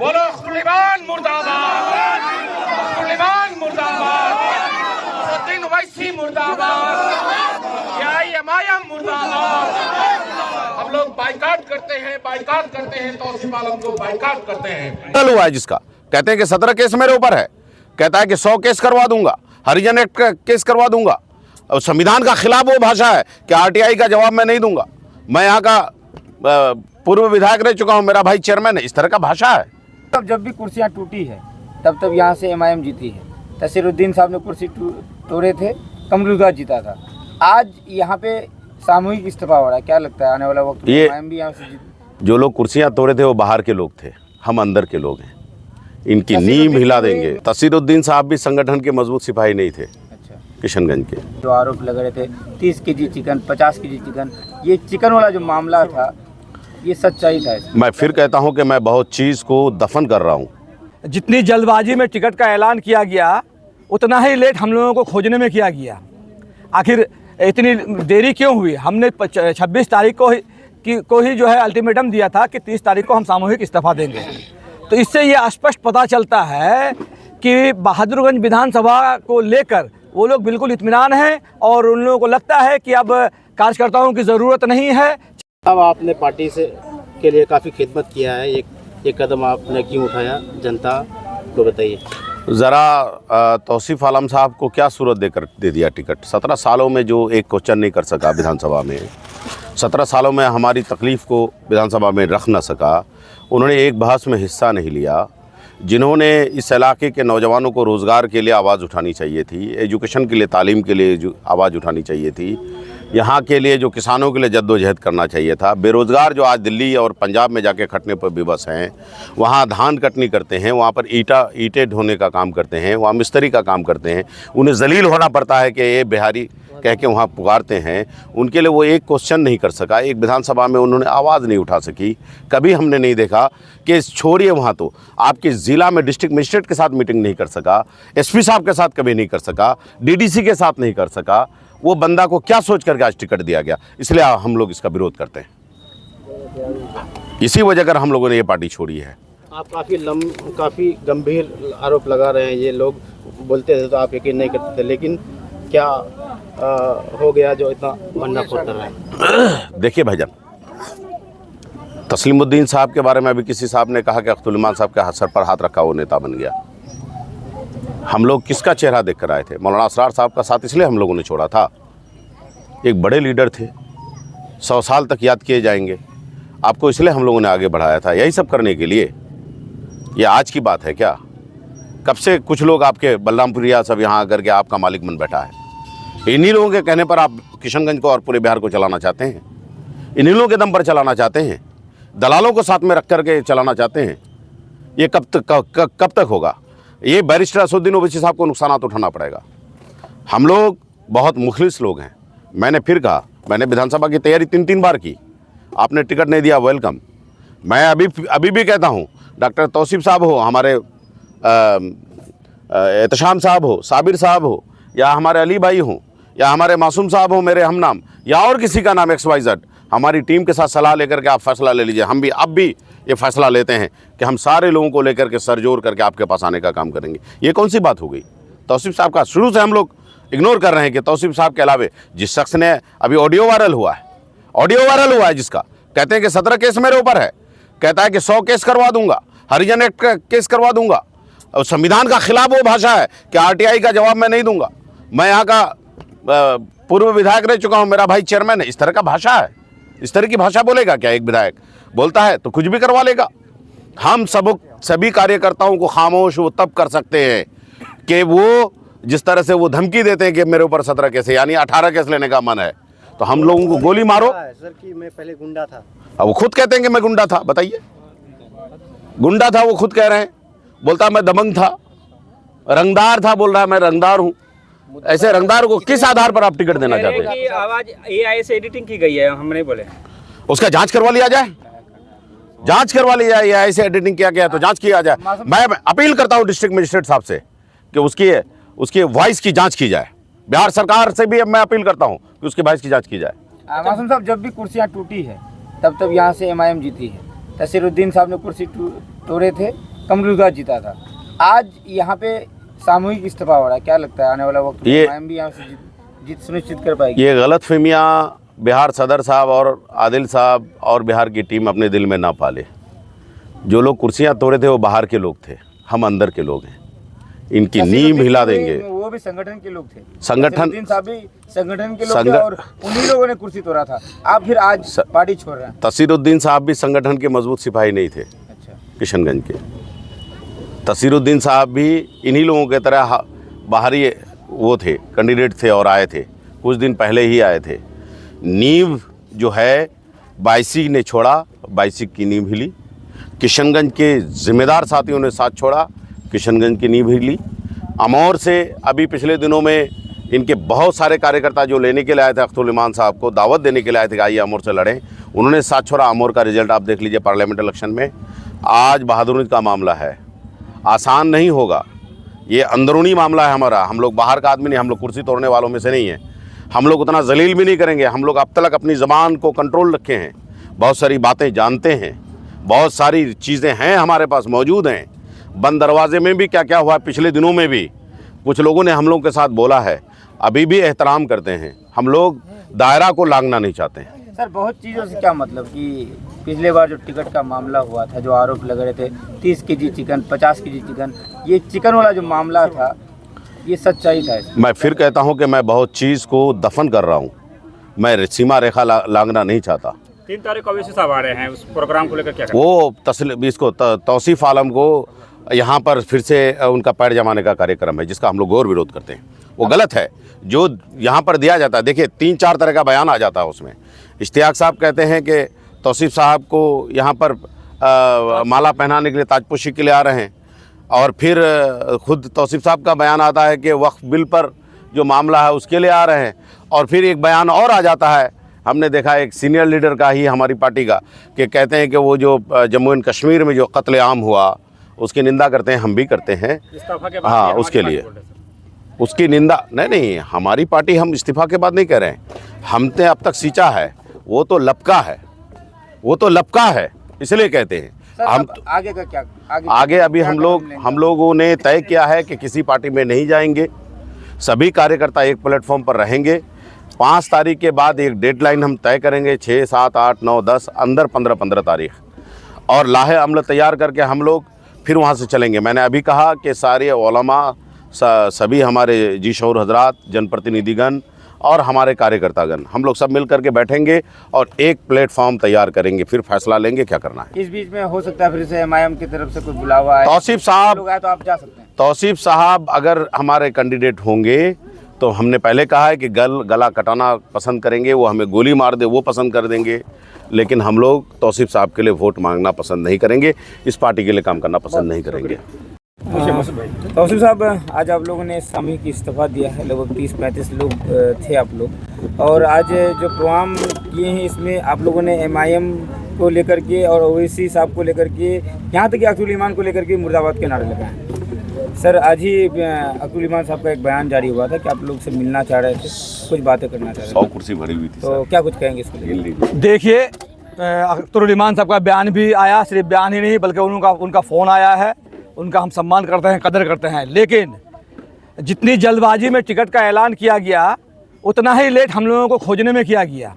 बोलो सुलेमान मुर्दाबाद, सुलेमान मुर्दाबाद, सद्दीन ओवैसी मुर्दाबाद, एमआईएम मुर्दाबाद। हम लोग बाइकाट करते हैं तौसीफ आलम को बाइकाट करते हैं। हुआ है जिसका कहते हैं कि 17 केस मेरे ऊपर है, कहता है कि 100 केस करवा दूंगा, हरिजन एक्ट का केस करवा दूंगा, और संविधान का खिलाफ वो भाषा है कि आरटीआई का जवाब मैं नहीं दूंगा, मैं यहाँ का पूर्व विधायक रह चुका हूँ, मेरा भाई चेयरमैन है, इस तरह का भाषा है। तब जब भी कुर्सियाँ टूटी है तब यहाँ से एमआईएम जीती है। तसीरुद्दीन साहब ने कुर्सी तोड़े थे, कमरुद्दीन जीता था। आज यहाँ पे सामूहिक इस्तीफा हो रहा है, क्या लगता है आने वाला वक्त में एमआईएम भी यहाँ से जीत? जो लोग कुर्सियाँ तोड़े थे वो बाहर के लोग थे, हम अंदर के लोग हैं, इनकी नींव हिला देंगे। तसीरुद्दीन साहब भी संगठन के मजबूत सिपाही नहीं थे किशनगंज के। जो आरोप लग रहे थे 30 केजी चिकन, 50 केजी चिकन, ये चिकन वाला जो मामला था ये सच्चाई था इसमें? मैं फिर कहता हूं कि मैं बहुत चीज़ को दफन कर रहा हूं। जितनी जल्दबाजी में टिकट का ऐलान किया गया उतना ही लेट हम लोगों को खोजने में किया गया। आखिर इतनी देरी क्यों हुई? हमने 26 तारीख को ही जो है अल्टीमेटम दिया था कि 30 तारीख को हम सामूहिक इस्तीफा देंगे। तो इससे ये स्पष्ट पता चलता है कि बहादुरगंज विधानसभा को लेकर वो लोग बिल्कुल इत्मीनान हैं और उन लोगों को लगता है कि अब कार्यकर्ताओं की ज़रूरत नहीं है। अब आपने पार्टी से के लिए काफ़ी खिदमत किया है, एक कदम आपने क्यों उठाया, जनता को बताइए ज़रा। तौसीफ आलम साहब को क्या सूरत देकर दे दिया टिकट? 17 सालों में जो एक क्वेश्चन नहीं कर सका विधानसभा में, 17 सालों में हमारी तकलीफ़ को विधानसभा में रख ना सका, उन्होंने एक बहस में हिस्सा नहीं लिया। जिन्होंने इस इलाके के नौजवानों को रोज़गार के लिए आवाज़ उठानी चाहिए थी, एजुकेशन के लिए, तालीम के लिए जो आवाज़ उठानी चाहिए थी, यहाँ के लिए जो किसानों के लिए जद्दोजहद करना चाहिए था, बेरोज़गार जो आज दिल्ली और पंजाब में जाके खटने पर विवश हैं, वहाँ धान कटनी करते हैं, वहाँ पर ईंटें ढोने का काम करते हैं, वहाँ मिस्त्री का काम करते हैं, उन्हें जलील होना पड़ता है कि ये बिहारी कह के वहाँ पुकारते हैं, उनके लिए वो एक क्वेश्चन नहीं कर सका, एक विधानसभा में उन्होंने आवाज़ नहीं उठा सकी। कभी हमने नहीं देखा कि छोड़िए वहाँ, तो आपके ज़िला में डिस्ट्रिक्ट मजिस्ट्रेट के साथ मीटिंग नहीं कर सका, एसपी साहब के साथ कभी नहीं कर सका, डीडीसी के साथ नहीं कर सका। वो बंदा को क्या सोच करके आज टिकट दिया गया? इसलिए हम लोग इसका विरोध करते हैं। इसी वजह कर हम लोगों ने ये पार्टी छोड़ी है। आप काफ़ी गंभीर आरोप लगा रहे हैं, ये लोग बोलते थे तो आप यकीन नहीं करते थे, लेकिन क्या हो गया जो इतना बनना फोड़ कर रहा है? देखिए भाईजान, तस्लीमुद्दीन साहब के बारे में अभी किसी साहब ने कहा कि अख्तुल साहब के सर पर हाथ रखा वो नेता बन गया। हम लोग किसका चेहरा देख कर आए थे? मौलाना असरार साहब का साथ इसलिए हम लोगों ने छोड़ा था, एक बड़े लीडर थे, 100 साल तक याद किए जाएंगे, आपको इसलिए हम लोगों ने आगे बढ़ाया था, यही सब करने के लिए। ये आज की बात है क्या? कब से कुछ लोग आपके बलरामपुरिया सब यहाँ आकर के आपका मालिक बन बैठा है? इन्हीं लोगों के कहने पर आप किशनगंज को और पूरे बिहार को चलाना चाहते हैं, इन्हीं लोगों के दम पर चलाना चाहते हैं, दलालों को साथ में रख करके चलाना चाहते हैं। ये कब तक होगा? ये बैरिस्टर असदुद्दीन ओवैसी साहब को नुकसान उठाना पड़ेगा। हम लोग बहुत मुखलिस लोग हैं। मैंने फिर कहा, मैंने विधानसभा की तैयारी 3 बार की, आपने टिकट नहीं दिया, वेलकम। मैं अभी भी कहता हूँ, डॉक्टर तौसीफ साहब हो, हमारे एहतशाम साहब हो, साबिर साहब हो, या हमारे अली भाई हों, या हमारे मासूम साहब हो मेरे हम नाम, या और किसी का नाम XYZ, हमारी टीम के साथ सलाह लेकर के आप फैसला ले लीजिए। हम भी अब भी ये फैसला लेते हैं कि हम सारे लोगों को लेकर के सर जोड़ करके आपके पास आने का काम करेंगे। ये कौन सी बात हो गई? तौसीफ साहब का शुरू से हम लोग इग्नोर कर रहे हैं कि तौसीफ साहब के अलावे जिस शख्स ने अभी ऑडियो वायरल हुआ है जिसका कहते हैं कि 17 केस मेरे ऊपर है, कहता है कि 100 केस करवा दूंगा, हरिजन एक्ट का केस करवा दूंगा, और संविधान का खिलाफ वो भाषा है कि आरटीआई का जवाब मैं नहीं दूंगा, मैं यहाँ का पूर्व विधायक रह चुका हूँ, मेरा भाई चेयरमैन है, इस तरह का भाषा है। इस तरह की भाषा बोलेगा क्या एक विधायक? बोलता है तो कुछ भी करवा लेगा। हम सभी कार्यकर्ताओं को खामोश वो तब कर सकते हैं कि वो जिस तरह से वो धमकी देते हैं कि मेरे ऊपर 17 केस है, यानी 18 केस लेने का मन है, तो हम लोगों को गोली मारो। सर कि मैं पहले गुंडा था, अब वो खुद कहते हैं कि मैं गुंडा था। बताइए, गुंडा था वो खुद कह रहे हैं, बोलता मैं दबंग था, रंगदार था, बोल रहा है मैं रंगदार हूँ। ऐसे रंगदार को किस आधार पर आप टिकट देना चाहते हैं? कि आवाज AI से एडिटिंग की गई है, हम नहीं बोले। उसका जांच करवा लिया जाए, जांच करवा लिया जाए, AI से एडिटिंग किया गया तो जांच किया जाए। मैं अपील करता हूं डिस्ट्रिक्ट मजिस्ट्रेट साहब से कि उसकी वॉइस की जांच की जाए। बिहार सरकार से भी मैं अपील करता हूं कि उसकी वॉइस की जांच की जाए। मासूम साहब, जब भी कुर्सियाँ टूटी है तब यहाँ से एमआईएम जीती है। तसीरुद्दीन साहब ने कुर्सी तोड़े थे, कमरुगा जीता था। आज यहाँ पे सामूहिक इस्तीफा हो रहा है, क्या लगता है आने वाला वक्त में एमआईएम भी यहाँ से जीत सुनिश्चित कर पाएगी? ये गलत फहमियाँ बिहार सदर साहब और आदिल साहब और बिहार की टीम अपने दिल में ना पाले। जो लोग कुर्सियां तोड़े थे वो बाहर के लोग थे, हम अंदर के लोग हैं। इनकी नींव हिला देंगे। वो भी संगठन के लोग थे, संगठन साहब भी संगठन के लोग थे और उन्हीं लोगों ने कुर्सी तोड़ा था। आप फिर आज पार्टी छोड़ रहे हैं। तसीरुद्दीन साहब भी संगठन के मजबूत सिपाही नहीं थे। अच्छा, किशनगंज के तसीरुद्दीन साहब भी इन्हीं लोगों की तरह बाहरी वो थे, कैंडिडेट थे और आए थे, कुछ दिन पहले ही आए थे। नींव जो है बाईसी ने छोड़ा, बाईसी की नींव हिली। किशनगंज के जिम्मेदार साथियों ने साथ छोड़ा, किशनगंज की नींव हिली। अमौर से अभी पिछले दिनों में इनके बहुत सारे कार्यकर्ता जो लेने के लिए आए थे अख्तरुल इमान साहब को, दावत देने के लिए आए थे कि आइए अमौर से लड़ें, उन्होंने साथ छोड़ा। अमौर का रिजल्ट आप देख लीजिए पार्लियामेंट इलेक्शन में। आज बहादुरी का मामला है, आसान नहीं होगा। ये अंदरूनी मामला है हमारा। हम लोग बाहर का आदमी नहीं, हम लोग कुर्सी तोड़ने वालों में से नहीं हैं। हम लोग उतना जलील भी नहीं करेंगे। हम लोग अब तक अपनी ज़बान को कंट्रोल रखे हैं, बहुत सारी बातें जानते हैं, बहुत सारी चीज़ें हैं हमारे पास मौजूद हैं। बंद दरवाजे में भी क्या क्या हुआ, पिछले दिनों में भी कुछ लोगों ने हम लोगों के साथ बोला है, अभी भी एहतराम करते हैं। हम लोग दायरा को लांघना नहीं चाहते हैं। सर बहुत चीज़ों से क्या मतलब कि पिछले बार जो टिकट का मामला हुआ था, जो आरोप लग रहे थे 30 केजी चिकन, 50 केजी चिकन, ये चिकन वाला जो मामला था ये सच्चाई था? मैं फिर कहता हूं कि मैं बहुत चीज़ को दफन कर रहा हूं। मैं सीमा रेखा लांघना नहीं चाहता। 3 तारीख को अवैसी साहब आ रहे हैं, उस प्रोग्राम को लेकर क्या वो इसको तौसीफ आलम को यहाँ पर फिर से उनका पैर जमाने का कार्यक्रम है, जिसका हम लोग घोर विरोध करते हैं। वो गलत है जो यहाँ पर दिया जाता है। देखिए 3-4 तरह का बयान आ जाता है उसमें। इश्तियाक साहब कहते हैं कि तौसीफ साहब को यहाँ पर माला पहनाने के लिए, ताजपोशी के लिए आ रहे हैं, और फिर खुद तौसीफ साहब का बयान आता है कि वक्फ बिल पर जो मामला है उसके लिए आ रहे हैं। और फिर एक बयान और आ जाता है, हमने देखा एक सीनियर लीडर का ही हमारी पार्टी का, कि कहते हैं कि वो जो जम्मू एंड कश्मीर में जो कत्लेआम हुआ उसकी निंदा करते हैं, हम भी करते हैं। हाँ, उसके लिए उसकी निंदा नहीं, हमारी पार्टी, हम इस्तीफा के बाद नहीं कह रहे हैं। हमने अब तक सींचा है, वो तो लपका है, वो तो लपका है, इसलिए कहते हैं। हम आगे का क्या आगे अभी हम लोगों ने तय किया है कि किसी पार्टी में नहीं जाएंगे। सभी कार्यकर्ता एक प्लेटफॉर्म पर रहेंगे। 5 तारीख के बाद एक डेडलाइन हम तय करेंगे, 6, 7, 8, 9, 10 अंदर 15 तारीख, और लाहे अमल तैयार करके हम लोग फिर वहाँ से चलेंगे। मैंने अभी कहा कि सारे उलमा, सभी हमारे जी शऊर हजरात, जनप्रतिनिधिगण और हमारे कार्यकर्तागण, हम लोग सब मिल करके बैठेंगे और एक प्लेटफॉर्म तैयार करेंगे, फिर फैसला लेंगे क्या करना है। इस बीच में हो सकता है फिर से एमआईएम की तरफ से कोई बुलावा आए, तौसीफ साहब लोग आए तो आप जा सकते हैं। तौसीफ साहब अगर हमारे कैंडिडेट होंगे तो हमने पहले कहा है कि गला कटाना पसंद करेंगे, वो हमें गोली मार दे वो पसंद कर देंगे, लेकिन हम लोग तौसीफ साहब के लिए वोट मांगना पसंद नहीं करेंगे, इस पार्टी के लिए काम करना पसंद नहीं करेंगे। तौसीफ साहब, आज आप लोगों ने सामूहिक इस्तीफा दिया है, लगभग 30-35 लोग थे आप लोग, और आज जो प्रोग्राम किए हैं इसमें आप लोगों ने एमआईएम को लेकर के और ओवैसी साहब को लेकर के, यहाँ तक कि अख्तरुल इमान को लेकर के मुर्दाबाद के नारे लगाए। सर आज ही अख्तरुल इमान साहब का एक बयान जारी हुआ था कि आप लोग से मिलना चाह रहे थे, कुछ बातें करना चाह रहे थे। 100 कुर्सी भरी हुई थी, तो क्या कुछ कहेंगे इसके लिए? देखिए, अख्तरुल इमान साहब का बयान भी आया, सिर्फ बयान ही नहीं बल्कि उनका फ़ोन आया है, उनका हम सम्मान करते हैं, कदर करते हैं। लेकिन जितनी जल्दबाजी में टिकट का ऐलान किया गया, उतना ही लेट हम लोगों को खोजने में किया गया।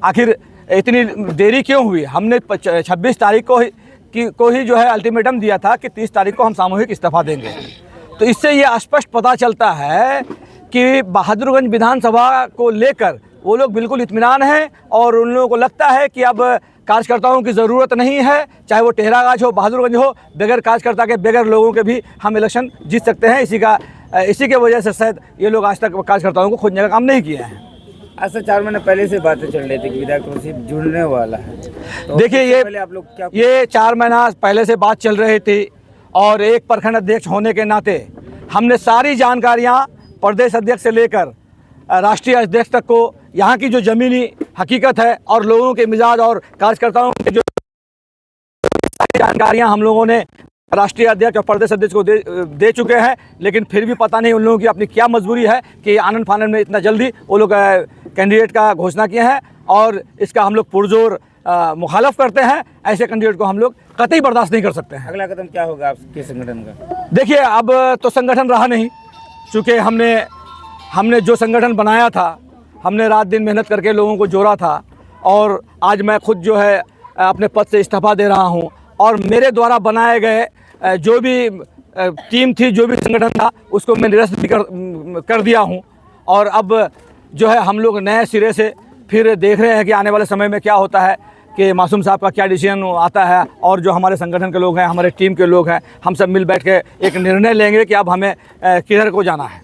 आखिर इतनी देरी क्यों हुई? हमने 26 तारीख को ही जो है अल्टीमेटम दिया था कि 30 तारीख को हम सामूहिक इस्तीफा देंगे। तो इससे ये स्पष्ट पता चलता है कि बहादुरगंज विधानसभा को लेकर वो लोग बिल्कुल इत्मीनान हैं, और उन लोगों को लगता है कि अब कार्यकर्ताओं की ज़रूरत नहीं है, चाहे वो टेहरागाछ हो, बहादुरगंज हो, बगैर कार्यकर्ता के, बगैर लोगों के भी हम इलेक्शन जीत सकते हैं। इसी के वजह से शायद ये लोग आज तक कार्यकर्ताओं को खोजने का काम नहीं किए हैं। आज से 4 महीने पहले से बातें चल रही थी कि विधायक तौसीफ जुड़ने वाला है, तो देखिए ये 4 महीना पहले से बात चल रही थी, और एक प्रखंड अध्यक्ष होने के नाते हमने सारी जानकारियां प्रदेश अध्यक्ष से लेकर राष्ट्रीय अध्यक्ष तक को, यहाँ की जो ज़मीनी हकीकत है और लोगों के मिजाज और कार्यकर्ताओं के जो सारी जानकारियाँ हम लोगों ने राष्ट्रीय अध्यक्ष और प्रदेश अध्यक्ष को दे चुके हैं। लेकिन फिर भी पता नहीं उन लोगों की अपनी क्या मजबूरी है कि आनंद फानंद में इतना जल्दी वो लोग कैंडिडेट का घोषणा किए हैं, और इसका हम लोग पुरजोर मुखालफ करते हैं, ऐसे कैंडिडेट को हम लोग कतई बर्दाश्त नहीं कर सकते हैं। अगला कदम क्या होगा आपके संगठन का? देखिए, अब तो संगठन रहा नहीं, चूँकि हमने जो संगठन बनाया था, हमने रात दिन मेहनत करके लोगों को जोड़ा था, और आज मैं खुद जो है अपने पद से इस्तीफा दे रहा हूं, और मेरे द्वारा बनाए गए जो भी टीम थी, जो भी संगठन था, उसको मैं निरस्त भी कर दिया हूं। और अब जो है हम लोग नए सिरे से फिर देख रहे हैं कि आने वाले समय में क्या होता है, कि मासूम साहब का क्या डिसीजन आता है, और जो हमारे संगठन के लोग हैं, हमारे टीम के लोग हैं, हम सब मिल बैठ के एक निर्णय लेंगे कि अब हमें किधर को जाना है।